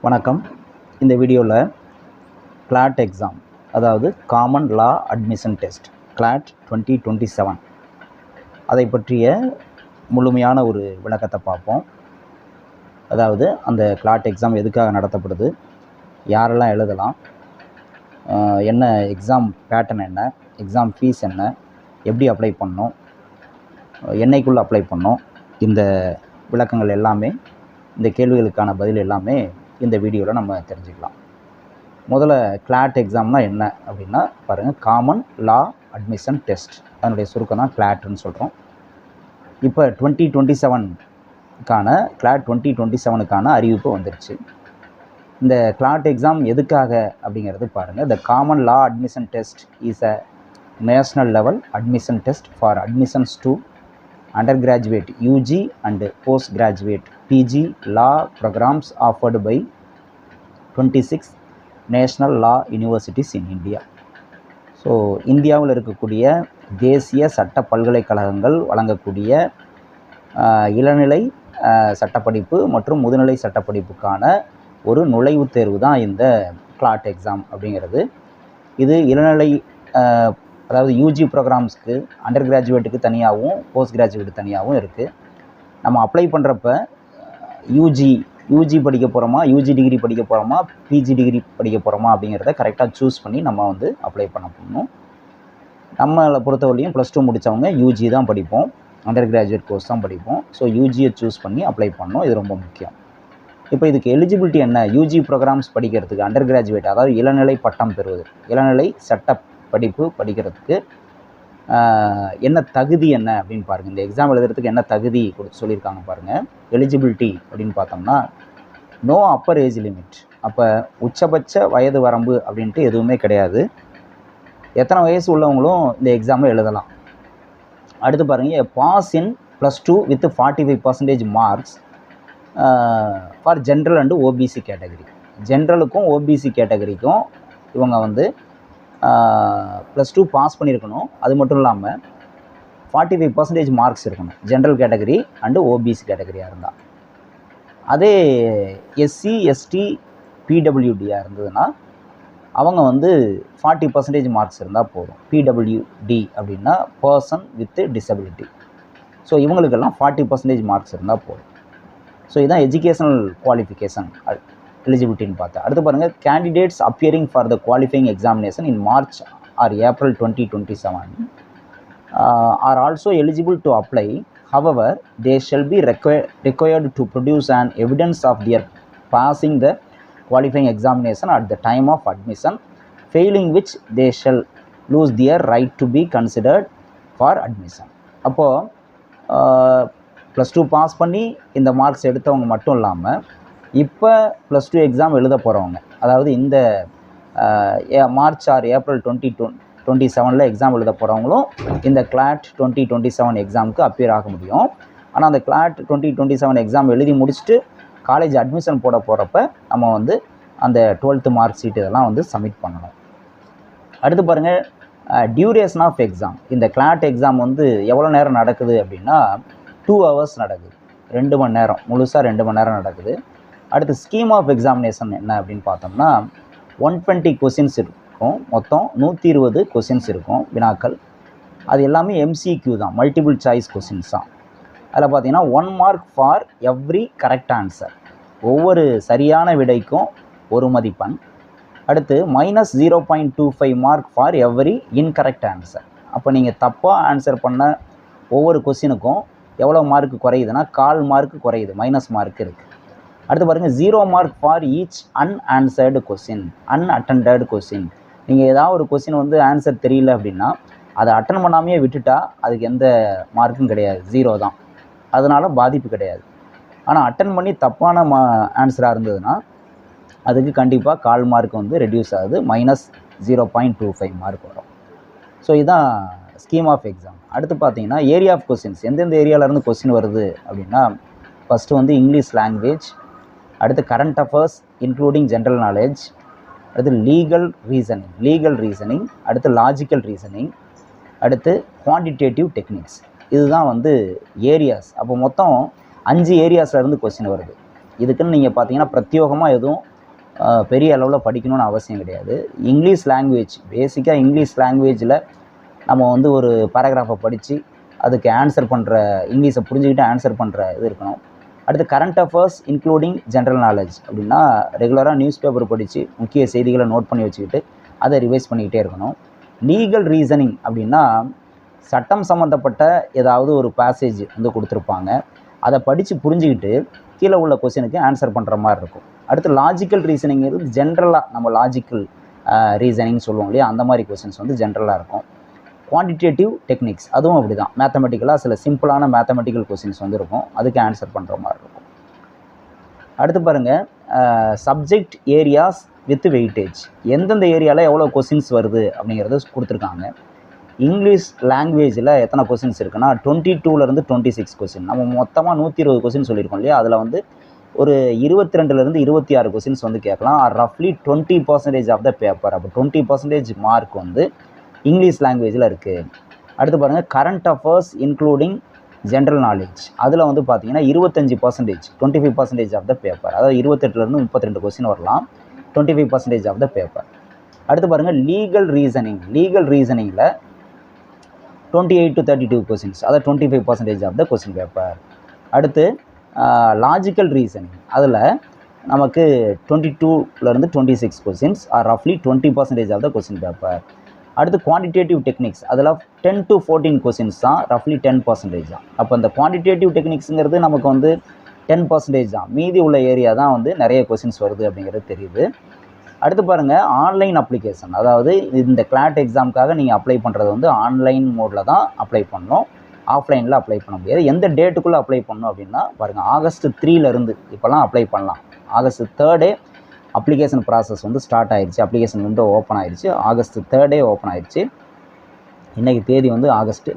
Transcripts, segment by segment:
வணக்கம். இந்த வீடியோவில் கிளாட் எக்ஸாம், அதாவது common law admission test CLAT 2027 அதை பற்றிய முழுமையான ஒரு விளக்கத்தை பார்ப்போம். அதாவது அந்த கிளாட் எக்ஸாம் எதுக்காக நடத்தப்படுது, யாரெல்லாம் எழுதலாம், என்ன எக்ஸாம் பேட்டர்ன், என்ன எக்ஸாம் ஃபீஸ், என்ன எப்படி அப்ளை பண்ணணும், என்னைக்குள்ளே அப்ளை பண்ணோம், இந்த விளக்கங்கள் எல்லாமே, இந்த கேள்விகளுக்கான பதில் எல்லாமே இந்த வீடியோவில் நம்ம தெரிஞ்சுக்கலாம். முதல்ல கிளாட் எக்ஸாம்னா என்ன அப்படின்னா பாருங்கள், காமன் லா அட்மிஷன் டெஸ்ட், அதனுடைய சுருக்கம் தான் கிளாட்னு சொல்கிறோம். இப்போ 2027க்கான கிளாட் 2027க்கான அறிவிப்பு வந்துருச்சு. இந்த கிளாட் எக்ஸாம் எதுக்காக அப்படிங்கிறது பாருங்கள். The common law admission test is a national level admission test for admissions to undergraduate UG and postgraduate PG law programs offered by 26 national law universities in India. So இந்தியாவில் இருக்கக்கூடிய தேசிய சட்ட பல்கலைக்கழகங்கள் வழங்கக்கூடிய இளநிலை சட்டப்படிப்பு மற்றும் முதுநிலை சட்டப்படிப்புக்கான ஒரு நுழைவுத் தேர்வு தான் இந்த கிளாட் எக்ஸாம் அப்படிங்கிறது. இது இளநிலை அதாவது யூஜி ப்ரோக்ராம்ஸ்க்கு அண்டர் கிராஜுவேட்டுக்கு தனியாகவும் போஸ்ட் கிராஜுவேட்டுக்கு தனியாகவும் இருக்குது. நம்ம அப்ளை பண்ணுறப்ப யூஜி படிக்க போகிறோமா, யூஜி டிகிரி படிக்க போகிறோமா, பிஜி டிகிரி படிக்க போகிறோமா அப்படிங்கிறத கரெக்டாக சூஸ் பண்ணி நம்ம வந்து அப்ளை பண்ண போகணும். நம்மளை பொறுத்தவரையும் +2 முடித்தவங்க யூஜி தான் படிப்போம், அண்டர் கிராஜுவேட் கோர்ஸ் தான் படிப்போம். ஸோ யூஜியை சூஸ் பண்ணி அப்ளை பண்ணணும், இது ரொம்ப முக்கியம். இப்போ இதுக்கு எலிஜிபிலிட்டி என்ன, யூஜி ப்ரோக்ராம்ஸ் படிக்கிறதுக்கு அண்டர் கிராஜுவேட், அதாவது இளநிலை பட்டம் பெறுவது, இளநிலை சட்ட படிப்பு படிக்கிறதுக்கு என்ன தகுதி என்ன அப்படின்னு பாருங்கள். இந்த எக்ஸாம் எழுதுறதுக்கு என்ன தகுதி சொல்லியிருக்காங்க பாருங்கள். எலிஜிபிலிட்டி அப்படின்னு பார்த்தோம்னா, நோ அப்பர் ஏஜ் லிமிட். அப்போ உச்சபட்ச வயது வரம்பு அப்படின்ட்டு எதுவுமே கிடையாது. எத்தனை வயசு உள்ளவங்களும் இந்த எக்ஸாமை எழுதலாம். அடுத்து பாருங்கள், pass in +2 with 45% marks for general and OBC category. ஜென்ரலுக்கும் ஓபிசி கேட்டகரிக்கும் இவங்க வந்து +2 பாஸ் பண்ணியிருக்கணும். அது மட்டும் இல்லாமல் 45% மார்க்ஸ் இருக்கணும் ஜென்ரல் கேட்டகரி அண்டு ஓபிசி கேட்டகரியாக இருந்தால். அதே எஸ்சி எஸ்டி பிடபிள்யூடியாக இருந்ததுன்னா அவங்க வந்து 40% மார்க்ஸ் இருந்தால் போதும். பிடபிள்யூடி அப்படின்னா பர்சன் வித் டிசபிலிட்டி. ஸோ இவங்களுக்கெல்லாம் 40% மார்க்ஸ் இருந்தால் போதும். ஸோ இதுதான் எஜுகேஷனல் குவாலிஃபிகேஷன் எலிஜிபிலிட்டின்னு பார்த்தா. அடுத்து பாருங்கள், candidates appearing for the qualifying examination in March R April 2027 are also eligible to apply. However they shall be required to produce an evidence of their passing the qualifying examination at the time of admission, failing which they shall lose their right to be considered for admission. அப்போது +2 pass பண்ணி இந்த marks எடுத்தவங்க மட்டும் இல்லாமல் இப்போ +2 exam எழுத போகிறவங்க, அதாவது இந்த மார்ச் ஆர் ஏப்ரல் 2027 எக்ஸாம் எழுத போகிறவங்களும் இந்த கிளாட் 2027 எக்ஸாமுக்கு அப்பியர் ஆக முடியும். ஆனால் அந்த கிளாட் 2027 எக்ஸாம் எழுதி முடிச்சுட்டு காலேஜ் அட்மிஷன் போட போகிறப்ப நம்ம வந்து அந்த 12th மார்க் ஷீட் இதெல்லாம் வந்து சப்மிட் பண்ணணும். அடுத்து பாருங்கள், டியூரேஷன் ஆஃப் எக்ஸாம். இந்த கிளாட் எக்ஸாம் வந்து எவ்வளோ நேரம் நடக்குது அப்படின்னா 2 hours நடக்குது. 2 மணி நேரம், முழுசாக 2 மணி நேரம் நடக்குது. அடுத்து ஸ்கீம் ஆஃப் எக்ஸாமினேஷன் என்ன அப்படின்னு பார்த்தோம்னா, 120 கொஷின்ஸ் இருக்கும். மொத்தம் 120 கொஷின்ஸ் இருக்கும், வினாக்கள். அது எல்லாமே MCQ தான், மல்டிபிள் சாய்ஸ் கொஷின்ஸ் தான். அதில் பார்த்தீங்கன்னா 1 mark for every correct answer. ஒவ்வொரு சரியான விடைக்கும் 1 மதிப்பெண். அடுத்து -0.25 mark for every incorrect answer. அப்போ நீங்கள் தப்பாக ஆன்சர் பண்ண ஒவ்வொரு கொஷினுக்கும் எவ்வளோ மார்க் குறையுதுன்னா 1/4 மார்க் குறையுது, மைனஸ் மார்க் இருக்குது. அடுத்து பாருங்கள், 0 mark for each unanswered question, unattended question. நீங்கள் ஏதாவது ஒரு கொஸ்டின் வந்து ஆன்சர் தெரியல அப்படின்னா அதை அட்டன் பண்ணாமையே விட்டுட்டா அதுக்கு எந்த மார்க்கும் கிடையாது, 0 தான். அதனால் பாதிப்பு கிடையாது. ஆனால் அட்டன் பண்ணி தப்பான ஆன்சராக இருந்ததுன்னா அதுக்கு கண்டிப்பாக 1/4 மார்க் வந்து ரெடியூஸ் ஆகுது, -0.25 மார்க் வரும். ஸோ இதுதான் ஸ்கீம் ஆஃப் எக்ஸாம். அடுத்து பார்த்தீங்கன்னா, ஏரியா ஆஃப் கொஸ்டின்ஸ். எந்தெந்த ஏரியாவிலேருந்து கொஸ்டின் வருது அப்படின்னா, ஃபஸ்ட்டு வந்து இங்கிலீஷ் லாங்குவேஜ், அடுத்து current affairs including general knowledge, அடுத்து லீகல் ரீசனிங், அடுத்து லாஜிக்கல் ரீசனிங், அடுத்து குவான்டிடேட்டிவ் டெக்னிக்ஸ். இதுதான் வந்து ஏரியாஸ். அப்போ மொத்தம் 5 ஏரியாஸ்லேருந்து கொஸ்டின் வருது. இதுக்குன்னு நீங்கள் பார்த்தீங்கன்னா பிரத்யோகமாக எதுவும் பெரிய அளவில் படிக்கணும்னு அவசியம் கிடையாது. இங்கிலீஷ் லாங்குவேஜ் பேசிக்காக இங்கிலீஷ் லாங்குவேஜில் நம்ம வந்து ஒரு பேராகிராஃபை படித்து அதுக்கு ஆன்சர் பண்ணுற இங்கிலீஷை புரிஞ்சுக்கிட்டு ஆன்சர் பண்ணுற இது இருக்கணும். அடுத்து current affairs including general knowledge அப்படின்னா ரெகுலராக நியூஸ் பேப்பர் படித்து முக்கிய செய்திகளை நோட் பண்ணி வச்சுக்கிட்டு அதை ரிவைஸ் பண்ணிக்கிட்டே இருக்கணும். லீகல் ரீசனிங் அப்படின்னா சட்டம் சம்மந்தப்பட்ட ஏதாவது ஒரு பேசேஜ் வந்து கொடுத்துருப்பாங்க, அதை படித்து புரிஞ்சுக்கிட்டு கீழே உள்ள கொஸ்டினுக்கு ஆன்சர் பண்ணுற மாதிரி இருக்கும். அடுத்து லாஜிக்கல் ரீசனிங்கிறது ஜென்ரலாக நம்ம லாஜிக்கல் ரீசனிங் சொல்லுவோம் இல்லையா, அந்த மாதிரி கொஸ்டின்ஸ் வந்து ஜென்ரலாக இருக்கும். குவான்டிடேட்டிவ் டெக்னிக்ஸ் அதுவும் அப்படி தான், மேத்தமெட்டிக்கலாக சில சிம்பிளான மேத்தமெட்டிக்கல் கொஸ்டின்ஸ் வந்து இருக்கும், அதுக்கு ஆன்சர் பண்ணுற மாதிரி இருக்கும். அடுத்து பாருங்கள், சப்ஜெக்ட் ஏரியாஸ் வித் வெயிட்டேஜ், எந்தெந்த ஏரியாவில் எவ்வளோ கொஸ்டின்ஸ் வருது அப்படிங்கிறத கொடுத்துருக்காங்க. இங்கிலீஷ் லாங்குவேஜில் எத்தனை கொஸ்டின்ஸ் இருக்குன்னா 22லேருந்து 26 கொஸ்டின். நம்ம மொத்தமாக 120 கொஸ்டின் சொல்லியிருக்கோம் இல்லையா, அதில் வந்து ஒரு 22லேருந்து 26 கொஸ்டின்ஸ் வந்து கேட்கலாம். ரஃப்லி 20% ஆஃப் த பேப்பர். அப்போ 20% மார்க் வந்து இங்கிலீஷ் லாங்குவேஜில் இருக்குது. அடுத்து பாருங்கள், current affairs including general knowledge, அதில் வந்து பார்த்தீங்கன்னா 25%, 25% ஆஃப் த பேப்பர். அதாவது 28லேருந்து 32 கொஸ்டின் வரலாம், 25% ஆஃப் த பேப்பர். அடுத்து பாருங்கள், லீகல் ரீசனிங், லீகல் ரீசனிங்கில் 28 to 32 கொஸ்டின்ஸ், அதாவது 25% ஆஃப் த கொஸ்டின் பேப்பர். அடுத்து லாஜிக்கல் ரீசனிங், அதில் நமக்கு 22லேருந்து 26 கொஸ்டின்ஸ் ரஃப்லி 20% ஆஃப் த கொஸ்டின் பேப்பர். அடுத்து குவான்டிடேட்டிவ் டெக்னிக்ஸ், அதில் 10 to 14 கொஸ்டின்ஸ் தான், ரஃப்லி 10% தான். அப்போ இந்த குவான்டிடேட்டிவ் டெக்னிக்ஸுங்கிறது நமக்கு வந்து 10% தான், மீதி உள்ள ஏரியா தான் வந்து நிறைய கொஸ்டின்ஸ் வருது அப்படிங்கிறது தெரியுது. அடுத்து பாருங்கள், ஆன்லைன் அப்ளிகேஷன், அதாவது இந்த கிளாட் எக்ஸாமுக்காக நீங்கள் அப்ளை பண்ணுறது வந்து ஆன்லைன் மோடில் தான் அப்ளை பண்ணணும், ஆஃப்லைனில் அப்ளை பண்ண முடியாது. எந்த டேட்டுக்குள்ளே அப்ளை பண்ணணும் அப்படின்னா பாருங்கள், ஆகஸ்ட் 3லேருந்து இப்போலாம் அப்ளை பண்ணலாம். ஆகஸ்ட் 3 அப்ளிகேஷன் ப்ராசஸ் வந்து ஸ்டார்ட் ஆயிடுச்சு, அப்ளிகேஷன் விண்டோ ஓப்பன் ஆயிடுச்சு, ஆகஸ்ட் 3 ஓப்பன் ஆயிடுச்சு. இன்றைக்கி தேதி வந்து ஆகஸ்ட்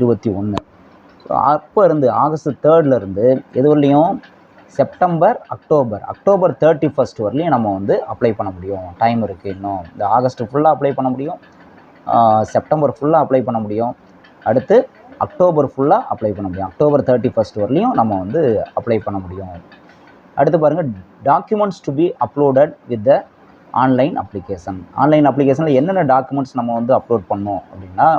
21. ஸோ அப்போ இருந்து ஆகஸ்ட் 3லேருந்து எதுவரையும் செப்டம்பர், அக்டோபர் 31 வரலையும் நம்ம வந்து அப்ளை பண்ண முடியும். டைம் இருக்குது இன்னும். இந்த ஆகஸ்ட் ஃபுல்லாக அப்ளை பண்ண முடியும், செப்டம்பர் ஃபுல்லாக அப்ளை பண்ண முடியும், அடுத்து அக்டோபர் ஃபுல்லாக அப்ளை பண்ண முடியும். அக்டோபர் 31 வரலையும் நம்ம வந்து அப்ளை பண்ண முடியும். அடுத்து பாருங்கள், documents to be uploaded with the online application. Online அப்ளிகேஷனில் என்னென்ன டாக்குமெண்ட்ஸ் நம்ம வந்து அப்லோட் பண்ணோம் அப்படின்னா,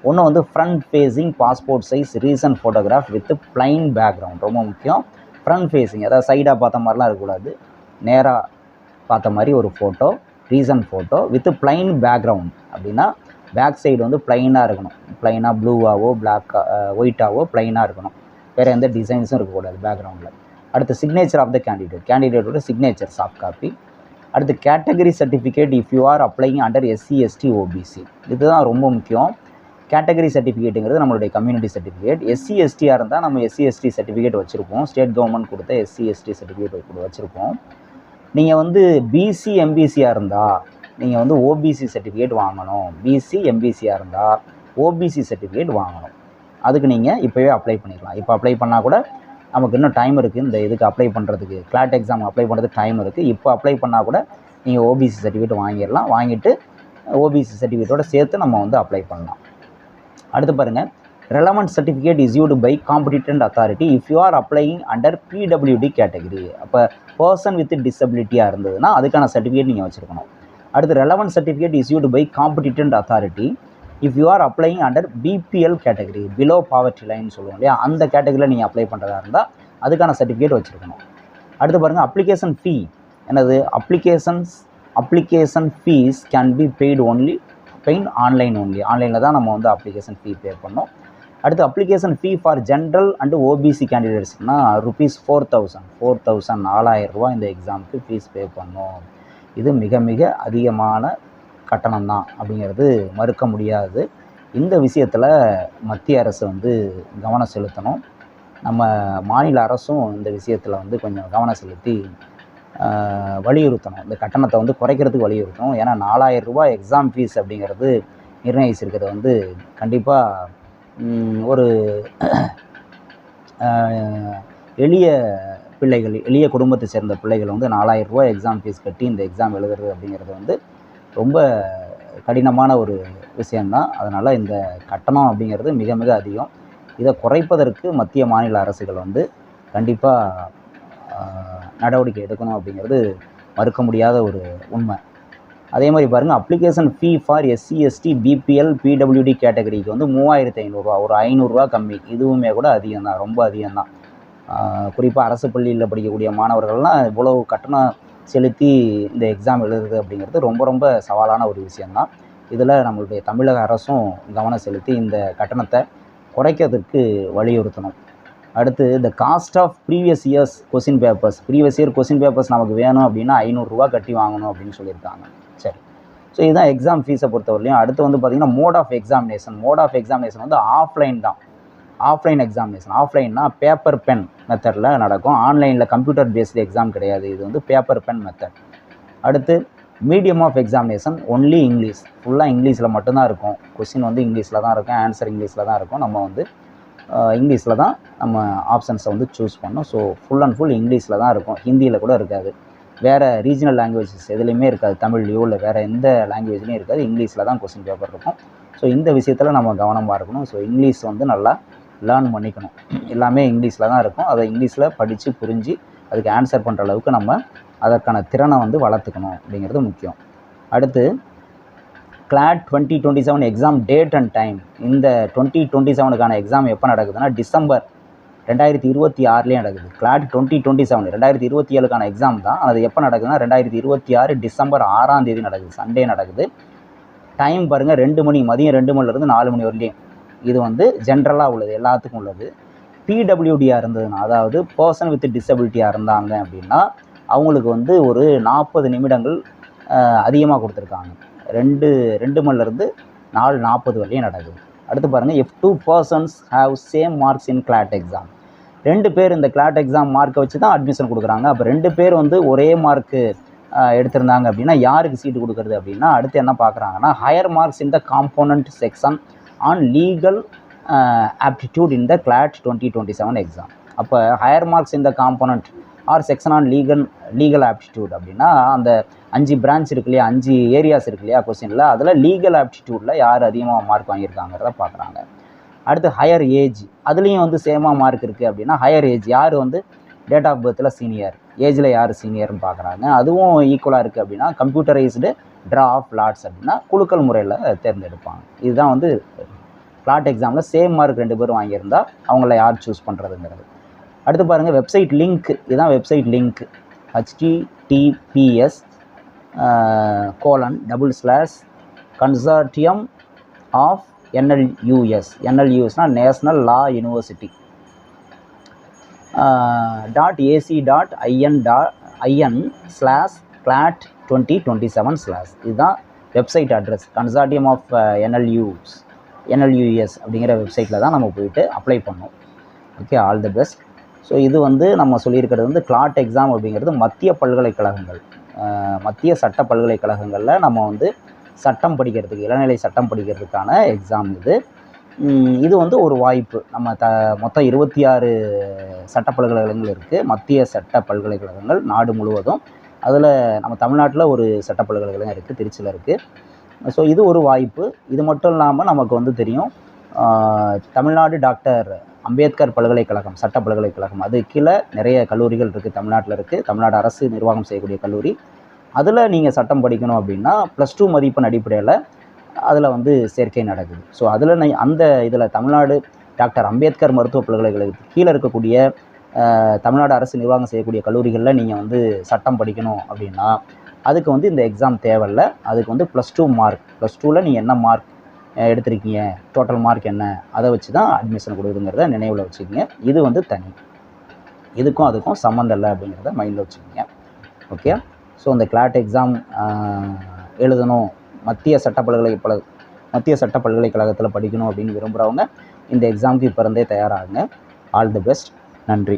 ஒன்று வந்து front facing passport size recent photograph with plain background, ரொம்ப முக்கியம். ஃப்ரண்ட் ஃபேஸிங், அதாவது சைடாக பார்த்த மாதிரிலாம் இருக்கக்கூடாது, நேராக பார்த்த மாதிரி ஒரு photo, recent photo with plain background. அப்படின்னா பேக் சைடு வந்து பிளைனாக இருக்கணும், பிளைனாக ப்ளூவாகவோ ஒயிட்டாகவோ பிளைனாக இருக்கணும், வேறு எந்த டிசைன்ஸும் இருக்கக்கூடாது பேக்ரவுண்டில். அடுத்து சிக்னேச்சர் ஆஃப் த கேண்டிடேட்டோட சிக்னேச்சர் சாஃப்ட் காப்பி. அடுத்து category certificate if you are applying under SC ST OBC, இதுதான் ரொம்ப முக்கியம். கேட்டகரி சர்டிஃபிகேட்டுங்கிறது நம்மளுடைய கம்யூனிட்டி சர்டிஃபிகேட். SC STயாக இருந்தால் நம்ம SC ST சர்டிஃபிகேட் வச்சுருப்போம், ஸ்டேட் கவர்மெண்ட் கொடுத்த SC ST சர்டிஃபிகேட் வச்சுருப்போம். நீங்கள் வந்து BC MBCயாக இருந்தால் நீங்கள் வந்து OBC சர்டிஃபிகேட் வாங்கணும், BC MBCயாக இருந்தால் OBC சர்டிஃபிகேட் வாங்கணும். அதுக்கு நீங்கள் இப்போவே அப்ளை பண்ணிக்கலாம். இப்போ அப்ளை பண்ணால் கூட நமக்கு இன்னும் டைம் இருக்குது, இந்த இதுக்கு அப்ளை பண்ணுறதுக்கு, கிளாட் எக்ஸாம் அப்ளை பண்ணுறதுக்கு டைம் இருக்குது. இப்போ அப்ளை பண்ணால் கூட நீங்கள் OBC சர்டிஃபிகேட் வாங்கிடலாம், வாங்கிட்டு OBC சர்டிஃபிகேட்டோடு சேர்த்து நம்ம வந்து அப்ளை பண்ணலாம். அடுத்து பாருங்கள், relevant certificate issued by competent authority if you are applying under PWD category. அப்போ பர்சன் வித் டிசபிலிட்டியாக இருந்ததுன்னா அதுக்கான சர்டிஃபிகேட் நீங்கள் வச்சுருக்கணும். அடுத்து relevant certificate issued by competent authority if you are applying under BPL category, below poverty line சொல்லுவோம் இல்லையா, அந்த கேட்டகரியில் நீங்கள் அப்ளை பண்ணுறதா இருந்தால் அதுக்கான சர்டிஃபிகேட் வச்சுருக்கணும். அடுத்து பாருங்கள், அப்ளிகேஷன் ஃபீ என்னது, application fees can be paid online only, ஆன்லைனில் தான் நம்ம வந்து அப்ளிகேஷன் ஃபீ பே பண்ணோம். அடுத்து application fee for general and OBC கேண்டிடேட்ஸ்னால் ₹4,000 4000 இந்த எக்ஸாமுக்கு ஃபீஸ் பே பண்ணோம். இது மிக மிக அதிகமான கட்டணம் தான் அப்படிங்கிறது மறுக்க முடியாது. இந்த விஷயத்தில் மத்திய அரசு வந்து கவனம் செலுத்தணும், நம்ம மாநில அரசும் இந்த விஷயத்தில் வந்து கொஞ்சம் கவனம் செலுத்தி வலியுறுத்தணும், இந்த கட்டணத்தை வந்து குறைக்கிறதுக்கு வலியுறுத்தணும். ஏன்னா ₹4000 எக்ஸாம் ஃபீஸ் அப்படிங்கிறது நிர்ணயிச்சிருக்கிறது வந்து கண்டிப்பாக ஒரு எளிய பிள்ளைகள், எளிய குடும்பத்தை சேர்ந்த பிள்ளைகள் வந்து ₹4000 எக்ஸாம் ஃபீஸ் கட்டி இந்த எக்ஸாம் எழுதுறது அப்படிங்கிறது வந்து ரொம்ப கடினமான ஒரு விஷயந்தான். அதனால் இந்த கட்டணம் அப்படிங்கிறது மிக மிக அதிகம். இதை குறைப்பதற்கு மத்திய மாநில அரசுகள் வந்து கண்டிப்பாக நடவடிக்கை எடுக்கணும் அப்படிங்கிறது மறுக்க முடியாத ஒரு உண்மை. அதே மாதிரி பாருங்கள், application fee for SC ST BPL பிடபிள்யூடி கேட்டகரிக்கு வந்து 3500 ஒரு 500 கம்மி. இதுவுமே கூட அதிகம் தான், ரொம்ப அதிகம்தான். குறிப்பாக அரசு பள்ளியில் படிக்கக்கூடிய மாணவர்கள்லாம் இவ்வளவு கட்டணம் செலுத்தி இந்த எக்ஸாம் எழுதுறது அப்படிங்கிறது ரொம்ப ரொம்ப சவாலான ஒரு விஷயந்தான். இதில் நம்மளுடைய தமிழக அரசும் கவனம் செலுத்தி இந்த கட்டணத்தை குறைக்கிறதுக்கு வலியுறுத்தணும். அடுத்து இந்த cost of previous years question papers, previous year question papers நமக்கு வேணும் அப்படின்னா 500 கட்டி வாங்கணும் அப்படின்னு சொல்லியிருக்காங்க. சரி, ஸோ இதுதான் எக்ஸாம் ஃபீஸை பொறுத்தவரையிலையும். அடுத்து வந்து பார்த்திங்கன்னா mode of examination. Mode of examination வந்து ஆஃப்லைன் தான். Offline examination. ஆஃப்லைன்னா பேப்பர் பென் மெத்தடில் நடக்கும். ஆன்லைனில் கம்ப்யூட்டர் பேஸ்டு எக்ஸாம் கிடையாது. இது வந்து பேப்பர் பென் மெத்தட். அடுத்து medium of examination only English. ஃபுல்லாக இங்கிலீஷில் மட்டும்தான் இருக்கும். கொஸ்டின் வந்து இங்கிலீஷில் தான் இருக்கும், ஆன்சர் இங்கிலீஷில் தான் இருக்கும். நம்ம வந்து இங்கிலீஷில் தான் நம்ம ஆப்ஷன்ஸை வந்து சூஸ் பண்ணோம். ஸோ ஃபுல் அண்ட் ஃபுல் இங்கிலீஷில் தான் இருக்கும். ஹிந்தியில் கூட இருக்காது. வேறு ரீஜனல் லாங்குவேஜஸ் எதுலேயுமே இருக்காது. தமிழ்லையோ இல்லை வேறு எந்த லாங்குவேஜ்லேயும் இருக்காது. இங்கிலீஷில் தான் கொஸ்டின் பேப்பர் இருக்கும். ஸோ இந்த விஷயத்தில் நம்ம கவனமாக இருக்கணும். ஸோ இங்கிலீஷ் வந்து நல்லா லேர்ன் பண்ணிக்கணும். எல்லாமே இங்கிலீஷில் தான் இருக்கும். அதை இங்கிலீஷில் படித்து புரிஞ்சு அதுக்கு ஆன்சர் பண்ணுற அளவுக்கு நம்ம அதற்கான திறனை வந்து வளர்த்துக்கணும் அப்படிங்கிறது முக்கியம். அடுத்து CLAT 2027 exam date and time. இந்த 2027க்கான எக்ஸாம் எப்போ நடக்குதுன்னா டிசம்பர் 2026 நடக்குது. கிளாட் 2027 2027க்கான எக்ஸாம் தான். அது எப்போ நடக்குதுன்னா 2026 டிசம்பர் 6ஆம் தேதி நடக்குது. சண்டே நடக்குது. டைம் பாருங்கள், 2 மணி, மதியம் 2 மணிலேருந்து 4 மணி வரலையும். இது வந்து ஜென்ரலாக உள்ளது, எல்லாத்துக்கும் உள்ளது. பிடபிள்யூடியாக இருந்ததுன்னா, அதாவது பர்சன் வித் டிசபிலிட்டியாக இருந்தாங்க அப்படின்னா அவங்களுக்கு வந்து ஒரு 40 நிமிடங்கள் அதிகமாக கொடுத்துருக்காங்க. 2 மணிலேருந்து 4:40 வரையும் நடக்குது. அடுத்து பாருங்கள், if 2 persons have same marks in CLAT exam. 2 பேர் இந்த CLAT எக்ஸாம் மார்க்கை வச்சு தான் அட்மிஷன் கொடுக்குறாங்க. அப்போ 2 பேர் வந்து ஒரே மார்க்கு எடுத்திருந்தாங்க அப்படின்னா யாருக்கு சீட்டு கொடுக்குறது அப்படின்னா அடுத்து என்ன பார்க்குறாங்கன்னா higher marks in the component section on legal aptitude in the CLAT 2027 exam. அப்போ higher marks in the component or section on legal aptitude அப்படின்னா அந்த 5 பிரான்ச் இருக்கு இல்லையா, 5 ஏரியாஸ் இருக்கு இல்லையா கொஸ்டினில், அதில் லீகல் ஆப்டிடியூடில் யார் அதிகமாக மார்க் வாங்கியிருக்காங்கிறத பார்க்குறாங்க. அடுத்து ஹையர் ஏஜ், அதுலேயும் வந்து சேமாக மார்க் இருக்குது அப்படின்னா ஹையர் ஏஜ் யார் வந்து டேட் ஆஃப் பர்த்தில் சீனியர், ஏஜில் யார் சீனியர்னு பார்க்குறாங்க. அதுவும் ஈக்குவலாக இருக்குது அப்படின்னா கம்ப்யூட்டரைஸ்டு ட்ரா ஆஃப் லாட்ஸ் அப்படின்னா குலுக்கல் முறையில் தேர்ந்தெடுப்பாங்க. இதுதான் வந்து CLAT எக்ஸாமில் சேம் மார்க் 2 பேரும் வாங்கியிருந்தா அவங்கள யார் சூஸ் பண்ணுறதுங்கிறது. அடுத்து பாருங்கள் வெப்சைட் லிங்க். இதுதான் website link. https://consortium of NLUS. NLUSனால் நேஷ்னல் லா யூனிவர்சிட்டி .ac.in/CLAT 2027/ இதுதான் website address. Consortium of NLUS அப்படிங்கிற வெப்சைட்டில் தான் நம்ம போயிட்டு அப்ளை பண்ணோம். Okay, all the best. So இது வந்து நம்ம சொல்லியிருக்கிறது வந்து CLAT எக்ஸாம் அப்படிங்கிறது மத்திய பல்கலைக்கழகங்கள், மத்திய சட்ட பல்கலைக்கழகங்களில் நம்ம வந்து சட்டம் படிக்கிறதுக்கு, இளநிலை சட்டம் படிக்கிறதுக்கான எக்ஸாம் இது. இது வந்து ஒரு வாய்ப்பு. நம்ம மொத்தம் 26 சட்ட பல்கலைக்கழகங்கள் இருக்குது, மத்திய சட்ட பல்கலைக்கழகங்கள் நாடு முழுவதும். அதில் நம்ம தமிழ்நாட்டில் ஒரு சட்ட பல்கலைக்கழகம் இருக்குது, திருச்சியில் இருக்குது. ஸோ இது ஒரு வாய்ப்பு. இது மட்டும் இல்லாமல் நமக்கு வந்து தெரியும் தமிழ்நாடு டாக்டர் அம்பேத்கர் பல்கலைக்கழகம், சட்ட பல்கலைக்கழகம், அது கீழே நிறைய கல்லூரிகள் இருக்குது தமிழ்நாட்டில் இருக்குது. தமிழ்நாடு அரசு நிர்வாகம் செய்யக்கூடிய கல்லூரி. அதில் நீங்கள் சட்டம் படிக்கணும் அப்படின்னா +2 மதிப்பெண் அடிப்படையில் அதில் வந்து சேர்க்கை நடக்குது. ஸோ அதில் அந்த இதில் தமிழ்நாடு டாக்டர் அம்பேத்கர் மருத்துவ பல்கலைக்கழகத்துக்கு கீழே இருக்கக்கூடிய தமிழ்நாடு அரசு நிர்வாகம் செய்யக்கூடிய கல்லூரிகளில் நீங்கள் வந்து சட்டம் படிக்கணும் அப்படின்னா அதுக்கு வந்து இந்த எக்ஸாம் தேவையில்லை. அதுக்கு வந்து +2 மார்க், +2ல் நீங்கள் என்ன மார்க் எடுத்திருக்கீங்க, டோட்டல் மார்க் என்ன, அதை வச்சு தான் அட்மிஷன் கொடுக்குதுங்கிறத நினைவில் வச்சுக்கோங்க. இது வந்து தனி, இதுக்கும் அதுக்கும் சம்மந்தம் இல்லை அப்படிங்கிறத மைண்டில் வச்சுக்கோங்க. ஓகே, ஸோ இந்த CLAT எக்ஸாம் எழுதணும், மத்திய சட்ட பல்கலைக்கழகத்தில் படிக்கணும் அப்படின்னு விரும்புகிறவங்க இந்த எக்ஸாமுக்கு இப்போ இருந்தே தயாராகுங்க. All the best. நன்றி.